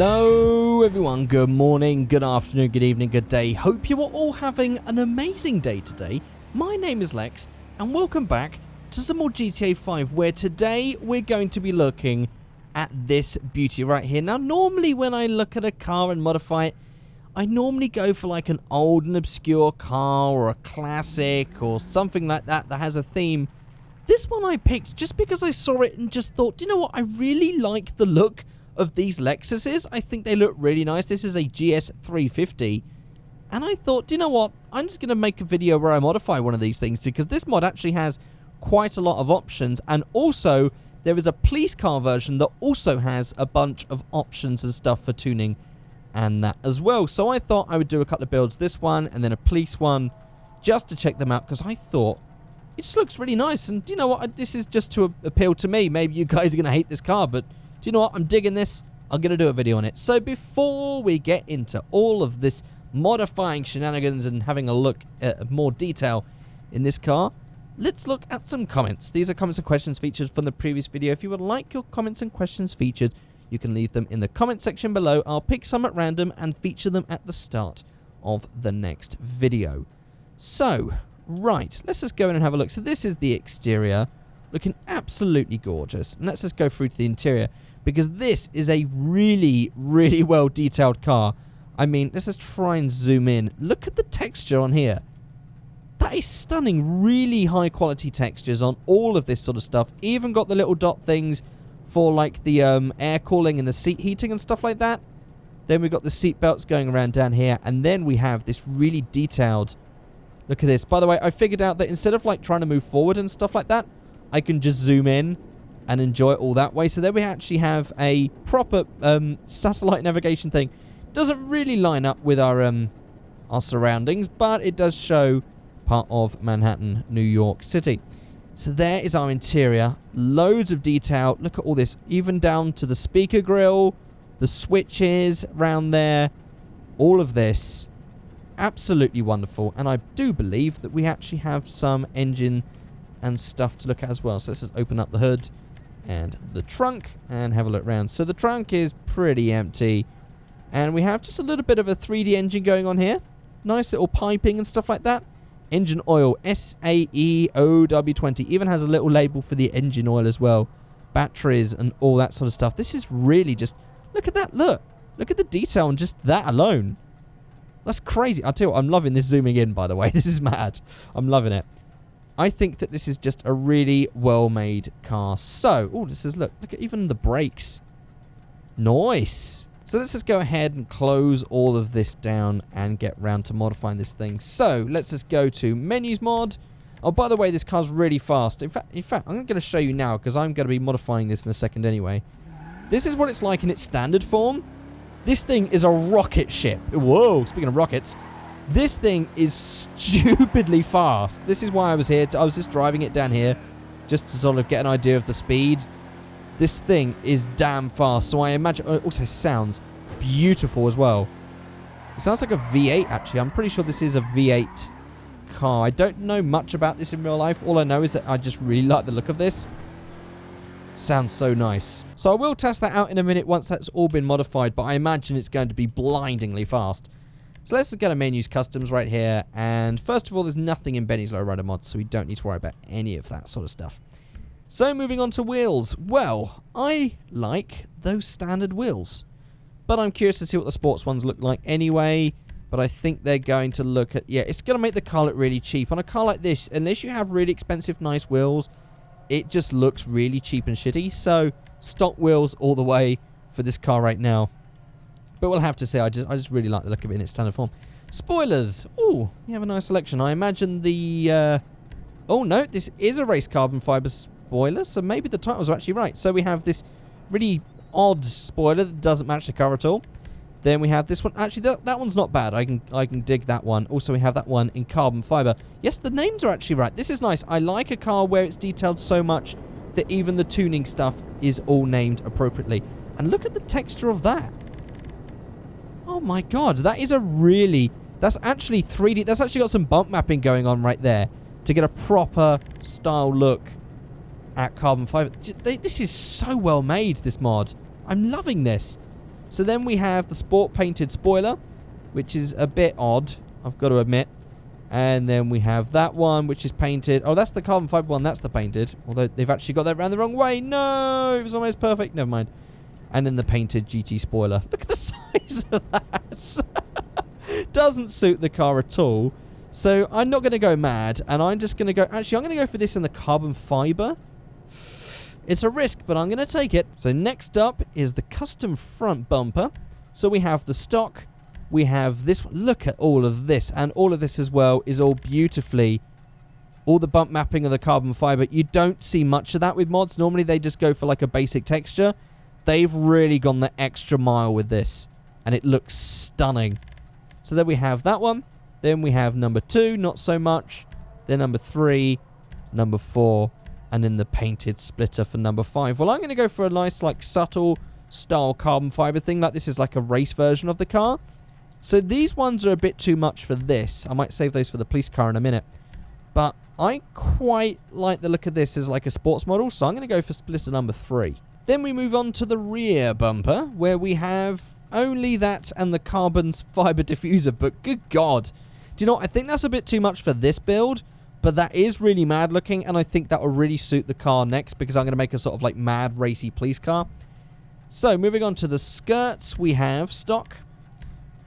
Hello everyone, good morning, good afternoon, good evening, good day. Hope you are all having an amazing day today. My name is Lex and welcome back to some more GTA 5, where today we're going to be looking at this beauty right here. Now normally when I look at a car and modify it, I normally go for like an old and obscure car or a classic or something like that that has a theme. This one I picked just because I saw it and just thought, you know what, I really like the look of these Lexuses. I think they look really nice. This is a GS350 and I thought, you know what, I'm just going to make a video where I modify one of these things because this mod actually has quite a lot of options, and also there is a police car version that also has a bunch of options and stuff for tuning and that as well. So I thought I would do a couple of builds, this one and then a police one, just to check them out because I thought it just looks really nice. And you know what, this is just to appeal to me. Maybe you guys are going to hate this car, but do you know what? I'm digging this. I'm going to do a video on it. So before we get into all of this modifying shenanigans and having a look at more detail in this car, let's look at some comments. These are comments and questions featured from the previous video. If you would like your comments and questions featured, you can leave them in the comment section below. I'll pick some at random and feature them at the start of the next video. So, right, let's just go in and have a look. So this is the exterior, looking absolutely gorgeous. And let's just go through to the interior, because this is a really, really well detailed car. I mean, let's just try and zoom in. Look at the texture on here. That is stunning. Really high quality textures on all of this sort of stuff. Even got the little dot things for like the air cooling and the seat heating and stuff like that. Then we've got the seat belts going around down here. And then we have this really detailed... Look at this. By the way, I figured out that instead of like trying to move forward and stuff like that, I can just zoom in and enjoy it all that way. So there we actually have a proper satellite navigation thing. Doesn't really line up with our surroundings, but it does show part of Manhattan, New York City. So there is our interior. Loads of detail. Look at all this, even down to the speaker grill, the switches around there, all of this. Absolutely wonderful. And I do believe that we actually have some engine and stuff to look at as well. So let's just open up the hood and the trunk and have a look around. So the trunk is pretty empty. And we have just a little bit of a 3D engine going on here. Nice little piping and stuff like that. Engine oil, SAEOW20. Even has a little label for the engine oil as well. Batteries and all that sort of stuff. This is really just... Look at that, look. Look at the detail on just that alone. That's crazy. I'll tell you what, I'm loving this zooming in, by the way. This is mad. I'm loving it. I think that this is just a really well-made car. So, oh, this is, look at even the brakes. Nice. So let's just go ahead and close all of this down and get round to modifying this thing. So let's just go to menus mod. Oh, by the way, this car's really fast. In fact, I'm going to show you now because I'm going to be modifying this in a second anyway. This is what it's like in its standard form. This thing is a rocket ship. Whoa, speaking of rockets, this thing is stupidly fast. This is why I was here. I was just driving it down here just to sort of get an idea of the speed. This thing is damn fast, so I imagine... It also sounds beautiful as well. It sounds like a V8, actually. I'm pretty sure this is a V8 car. I don't know much about this in real life. All I know is that I just really like the look of this. Sounds so nice. So I will test that out in a minute once that's all been modified, but I imagine it's going to be blindingly fast. So let's go to menus, customs right here. And first of all, there's nothing in Benny's Lowrider mod, so we don't need to worry about any of that sort of stuff. So moving on to wheels. Well, I like those standard wheels, but I'm curious to see what the sports ones look like anyway. But I think they're going to look at... Yeah, it's going to make the car look really cheap. On a car like this, unless you have really expensive, nice wheels, it just looks really cheap and shitty. So stock wheels all the way for this car right now. But we'll have to say, I just really like the look of it in its standard form. Spoilers. Ooh, you have a nice selection. I imagine the... Oh no, this is a race carbon fiber spoiler, so maybe the titles are actually right. So we have this really odd spoiler that doesn't match the car at all. Then we have this one. Actually, that one's not bad. I can dig that one. Also, we have that one in carbon fiber. Yes, the names are actually right. This is nice. I like a car where it's detailed so much that even the tuning stuff is all named appropriately. And look at the texture of that. Oh my god, that is a really... That's actually 3D. That's actually got some bump mapping going on right there to get a proper style look at carbon fiber. This is so well made, this mod. I'm loving this. So then we have the sport painted spoiler, which is a bit odd, I've got to admit. And then we have that one, which is painted. Oh, that's the carbon fiber one. That's the painted. Although they've actually got that around the wrong way. No, it was almost perfect. Never mind. And then the painted GT spoiler. Look at the size of that. Doesn't suit the car at all. So I'm not going to go mad. And I'm just going to go... Actually, I'm going to go for this in the carbon fiber. It's a risk, but I'm going to take it. So next up is the custom front bumper. So we have the stock. We have this one. Look at all of this. And all of this as well is all beautifully... All the bump mapping of the carbon fiber. You don't see much of that with mods. Normally they just go for like a basic texture. They've really gone the extra mile with this. And it looks stunning. So then we have that one. Then we have number 2. Not so much. Then number 3. Number 4. And then the painted splitter for number 5. Well, I'm going to go for a nice like subtle style carbon fiber thing. Like this is like a race version of the car. So these ones are a bit too much for this. I might save those for the police car in a minute. But I quite like the look of this as like a sports model. So I'm going to go for splitter number 3. Then we move on to the rear bumper, where we have only that and the carbon fiber diffuser. But good God. Do you know what? I think that's a bit too much for this build. But that is really mad looking. And I think that will really suit the car next. Because I'm going to make a sort of like mad racy police car. So moving on to the skirts, we have stock.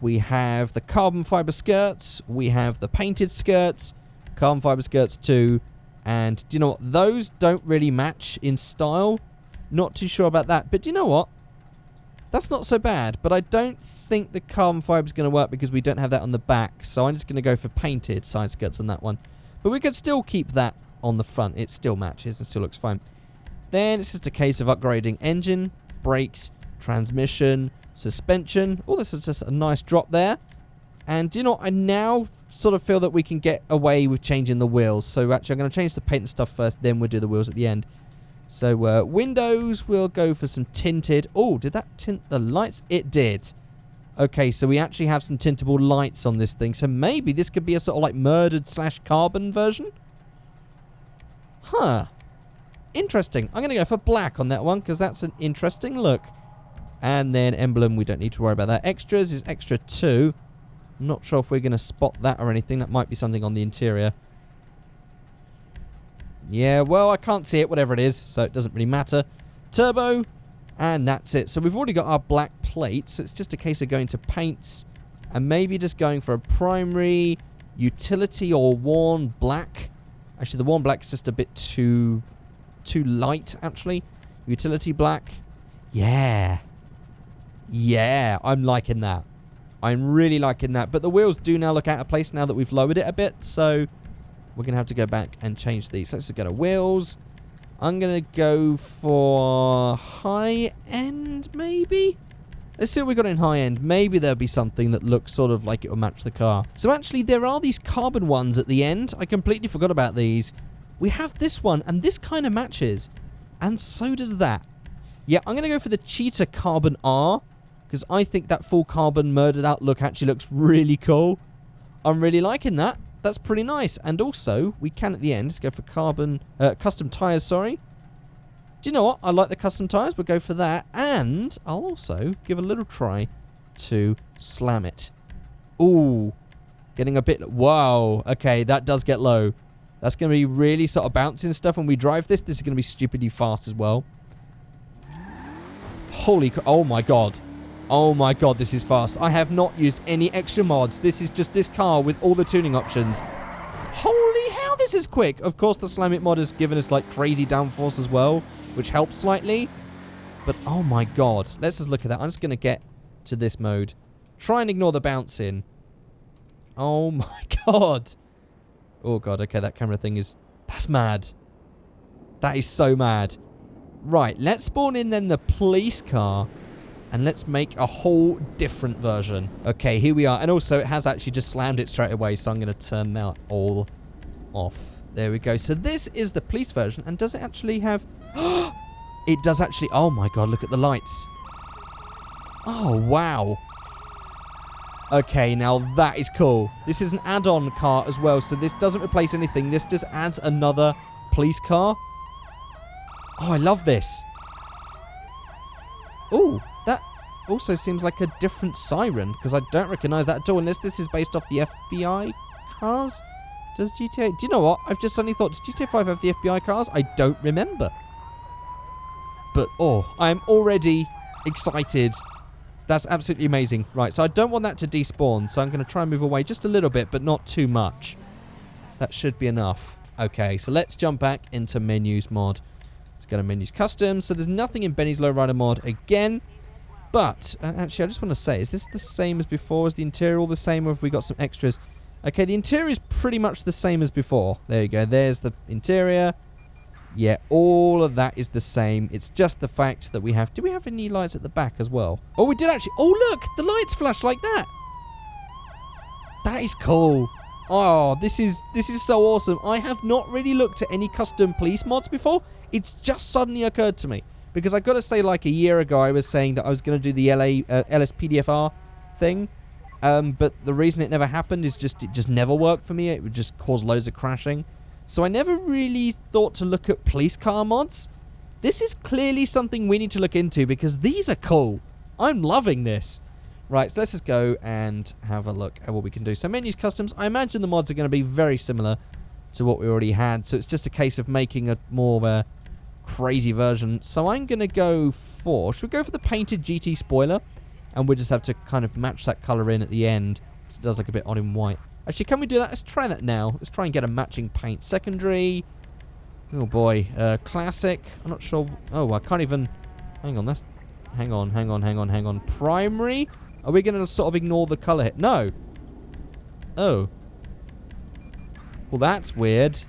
We have the carbon fiber skirts. We have the painted skirts. Carbon fiber skirts too. And do you know what? Those don't really match in style. Not too sure about that. But do you know what? That's not so bad. But I don't think the carbon fiber is going to work because we don't have that on the back. So I'm just going to go for painted side skirts on that one. But we could still keep that on the front. It still matches and still looks fine. Then it's just a case of upgrading engine, brakes, transmission, suspension. Oh, this is just a nice drop there. And do you know what? I now sort of feel that we can get away with changing the wheels. So actually I'm going to change the paint and stuff first, then we'll do the wheels at the end. So windows, we'll go for some tinted. Oh, did that tint the lights? It did. Okay, so we actually have some tintable lights on this thing. So maybe this could be a sort of like murdered / carbon version. Huh. Interesting. I'm going to go for black on that one because that's an interesting look. And then emblem, we don't need to worry about that. Extras is extra 2. I'm not sure if we're going to spot that or anything. That might be something on the interior. Yeah, well, I can't see it, whatever it is, so it doesn't really matter. Turbo, and that's it. So we've already got our black plate, so it's just a case of going to paints and maybe just going for a primary, utility, or worn black. Actually, the worn black is just a bit too light, actually. Utility black. Yeah. Yeah, I'm liking that. I'm really liking that. But the wheels do now look out of place now that we've lowered it a bit. So we're going to have to go back and change these. Let's just go to wheels. I'm going to go for high end, maybe? Let's see what we got in high end. Maybe there'll be something that looks sort of like it will match the car. So actually, there are these carbon ones at the end. I completely forgot about these. We have this one, and this kind of matches. And so does that. Yeah, I'm going to go for the Cheetah Carbon R. Because I think that full carbon murdered out look actually looks really cool. I'm really liking that. That's pretty nice. And also, we can at the end, let's go for custom tyres, sorry. Do you know what? I like the custom tyres. We'll go for that. And I'll also give a little try to slam it. Ooh. Getting a bit... Wow. Okay, that does get low. That's going to be really sort of bouncing stuff when we drive this. This is going to be stupidly fast as well. Holy... Oh my god. Oh my god, this is fast. I have not used any extra mods. This is just this car with all the tuning options. Holy hell, this is quick. Of course, the Slam It mod has given us like crazy downforce as well, which helps slightly. But oh my god. Let's just look at that. I'm just going to get to this mode. Try and ignore the bouncing. Oh my god. Oh god, okay, that camera thing is... That's mad. That is so mad. Right, let's spawn in then the police car. And let's make a whole different version. Okay, here we are. And also, it has actually just slammed it straight away. So I'm going to turn that all off. There we go. So this is the police version. And does it actually have... It does actually... Oh my god, look at the lights. Oh, wow. Okay, now that is cool. This is an add-on car as well. So this doesn't replace anything. This just adds another police car. Oh, I love this. Ooh, also seems like a different siren, because I don't recognise that at all, unless this is based off the FBI cars. Does GTA... Do you know what? I've just suddenly thought, does GTA 5 have the FBI cars? I don't remember. But, oh, I'm already excited. That's absolutely amazing. Right, so I don't want that to despawn, so I'm going to try and move away just a little bit, but not too much. That should be enough. Okay, so let's jump back into menus mod. Let's go to menus custom. So there's nothing in Benny's Lowrider mod again. But, actually, I just want to say, is this the same as before? Is the interior all the same, or have we got some extras? Okay, the interior is pretty much the same as before. There you go. There's the interior. Yeah, all of that is the same. It's just the fact that we have... Do we have any lights at the back as well? Oh, we did actually. Oh, look! The lights flash like that. That is cool. Oh, this is so awesome. I have not really looked at any custom police mods before. It's just suddenly occurred to me. Because I got to say, like a year ago, I was saying that I was going to do the LSPDFR thing. But the reason it never happened is it just never worked for me. It would just cause loads of crashing. So I never really thought to look at police car mods. This is clearly something we need to look into because these are cool. I'm loving this. Right, so let's just go and have a look at what we can do. So menus customs, I imagine the mods are going to be very similar to what we already had. So it's just a case of making a more of a crazy version. So I'm going to go for... Should we go for the painted GT spoiler? And we'll just have to kind of match that colour in at the end. Because it does look a bit odd in white. Actually, can we do that? Let's try that now. Let's try and get a matching paint. Secondary. Oh boy. Classic. I'm not sure. Oh, I can't even... Hang on. That's... Hang on. Primary? Are we going to sort of ignore the colour hit? No. Oh. Well, that's weird.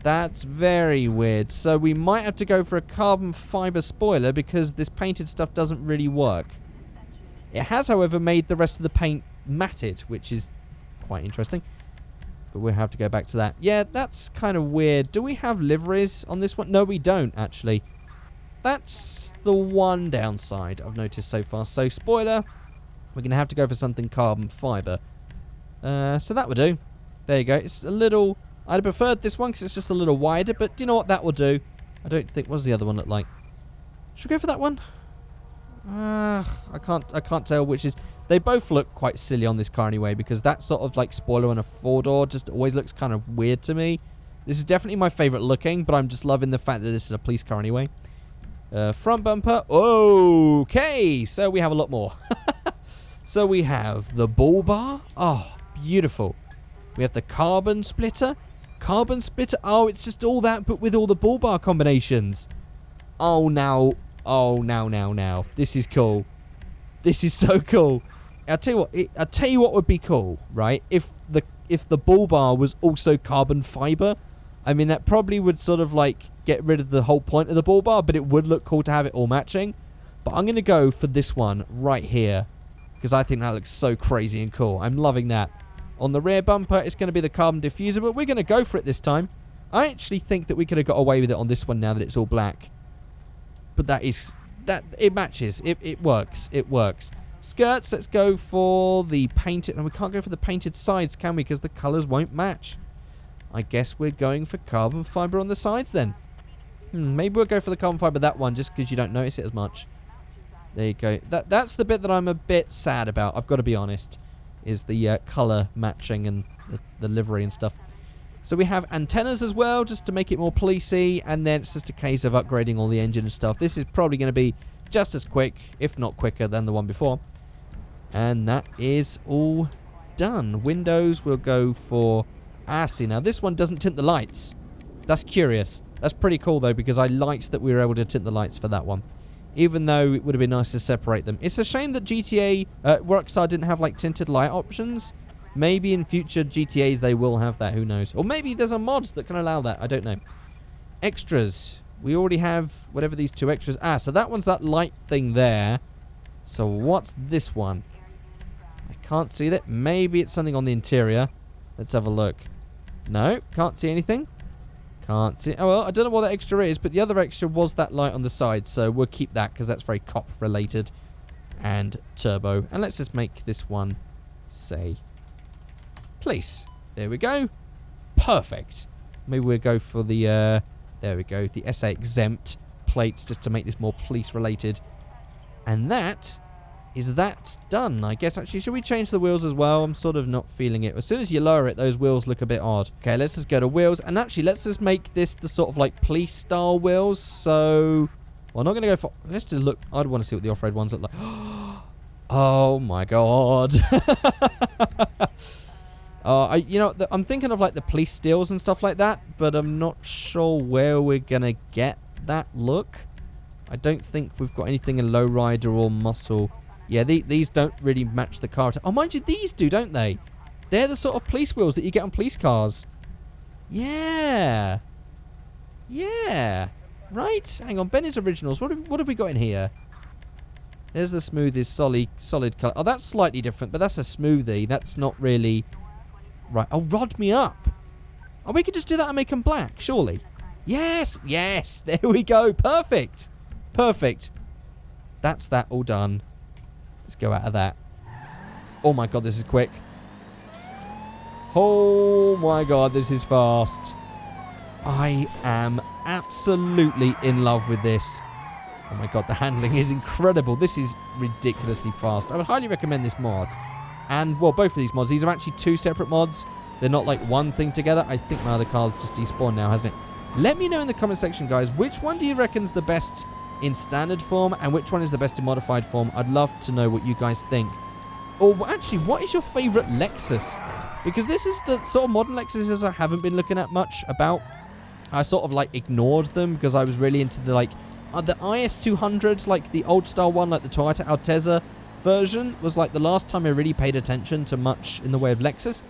That's very weird. So we might have to go for a carbon fibre spoiler because this painted stuff doesn't really work. It has, however, made the rest of the paint matted, which is quite interesting. But we'll have to go back to that. Yeah, that's kind of weird. Do we have liveries on this one? No, we don't, actually. That's the one downside I've noticed so far. So, spoiler, we're going to have to go for something carbon fibre. So that will do. There you go. It's a little... I'd have preferred this one because it's just a little wider, but do you know what? That will do. I don't think... What does the other one look like? Should we go for that one? I can't tell which is... They both look quite silly on this car anyway, because that sort of like spoiler on a four-door just always looks kind of weird to me. This is definitely my favourite looking, but I'm just loving the fact that this is a police car anyway. Front bumper. Okay, so we have a lot more. So we have the bull bar. Oh, beautiful. We have the carbon splitter. Carbon splitter. Oh, it's just all that, but with all the bull bar combinations. Oh, now. This is cool. This is so cool. I'll tell you what would be cool, right? If the bull bar was also carbon fiber. I mean, that probably would sort of like get rid of the whole point of the bull bar, but it would look cool to have it all matching. But I'm going to go for this one right here because I think that looks so crazy and cool. I'm loving that. On the rear bumper, it's going to be the carbon diffuser, but we're going to go for it this time. I actually think that we could have got away with it on this one now that it's all black. But it matches. It works. It works. Skirts, let's go for the painted... And we can't go for the painted sides, can we? Because the colours won't match. I guess we're going for carbon fibre on the sides then. Maybe we'll go for the carbon fibre that one just because you don't notice it as much. There you go. That's the bit that I'm a bit sad about, I've got to be honest. Is the colour matching and the livery and stuff. So we have antennas as well, just to make it more policey, and then it's just a case of upgrading all the engine and stuff. This is probably going to be just as quick, if not quicker, than the one before. And that is all done. Windows will go for... see, now this one doesn't tint the lights. That's curious. That's pretty cool, though, because I liked that we were able to tint the lights for that one. Even though it would have been nice to separate them. It's a shame that GTA... Rockstar didn't have, like, tinted light options. Maybe in future GTAs they will have that, who knows. Or maybe there's a mod that can allow that, I don't know. Extras. We already have whatever these two extras... so that one's that light thing there. So what's this one? I can't see that. Maybe it's something on the interior. Let's have a look. No, can't see anything. Can't see... Oh, well, I don't know what that extra is, but the other extra was that light on the side, so we'll keep that because that's very cop-related. And turbo. And let's just make this one say... police. There we go. Perfect. Maybe we'll go for the, there we go, the SA exempt plates just to make this more police related. And that is that done. I guess actually, should we change the wheels as well? I'm sort of not feeling it. As soon as you lower it, those wheels look a bit odd. Okay, let's just go to wheels. And actually, let's just make this the sort of like police style wheels. So, well, I'm not going to go for... Let's just look... I'd want to see what the off-road ones look like. Oh my god. You know, I'm thinking of like the police steels and stuff like that, but I'm not sure where we're going to get that look. I don't think we've got anything in lowrider or muscle. Yeah, these don't really match the car. Oh, mind you, these do, don't they? They're the sort of police wheels that you get on police cars. Yeah. Yeah. Right. Hang on. Benny's Originals. What have we got in here? There's the smoothest solid colour. Oh, that's slightly different, but that's a smoothie. That's not really... Right. Oh, Rod Me Up. Oh, we could just do that and make them black, surely. Yes. Yes. There we go. Perfect. Perfect. That's that all done. Let's go out of that. Oh my god, this is quick. Oh my god, this is fast. I am absolutely in love with this. Oh my god, the handling is incredible. This is ridiculously fast. I would highly recommend this mod. And, well, both of these mods. These are actually two separate mods. They're not like one thing together. I think my other car's just despawned now, hasn't it? Let me know in the comment section, guys, which one do you reckon's the best in standard form and which one is the best in modified form? I'd love to know what you guys think. Or actually, what is your favourite Lexus? Because this is the sort of modern Lexuses I haven't been looking at much about. I sort of like ignored them because I was really into the like the IS200, like the old style one, like the Toyota Altezza version was like the last time I really paid attention to much in the way of Lexus.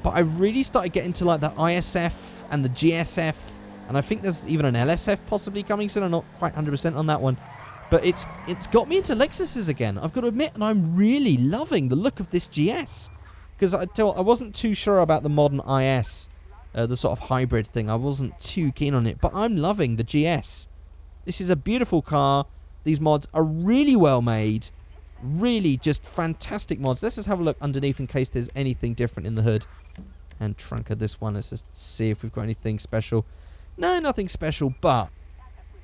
But I really started getting to like the ISF and the GSF. And I think there's even an LSF possibly coming soon. I'm not quite 100% on that one. But it's got me into Lexuses again, I've got to admit. And I'm really loving the look of this GS. Because I wasn't too sure about the modern IS, the sort of hybrid thing. I wasn't too keen on it. But I'm loving the GS. This is a beautiful car. These mods are really well made. Really just fantastic mods. Let's just have a look underneath in case there's anything different in the hood. And trunk of this one. Let's just see if we've got anything special. No, nothing special, but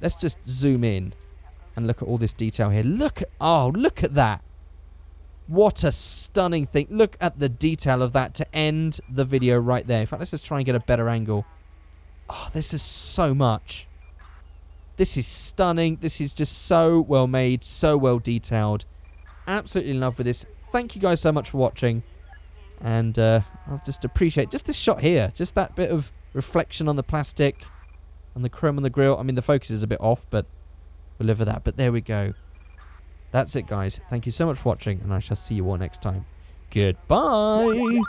let's just zoom in and look at all this detail here. Look at that. What a stunning thing. Look at the detail of that to end the video right there. In fact, let's just try and get a better angle. Oh, this is so much. This is stunning. This is just so well made, so well detailed. Absolutely in love with this. Thank you guys so much for watching. And I'll just appreciate just this shot here. Just that bit of reflection on the plastic. And the chrome on the grille. I mean, the focus is a bit off, but we'll live with that. But there we go. That's it, guys. Thank you so much for watching, and I shall see you all next time. Goodbye!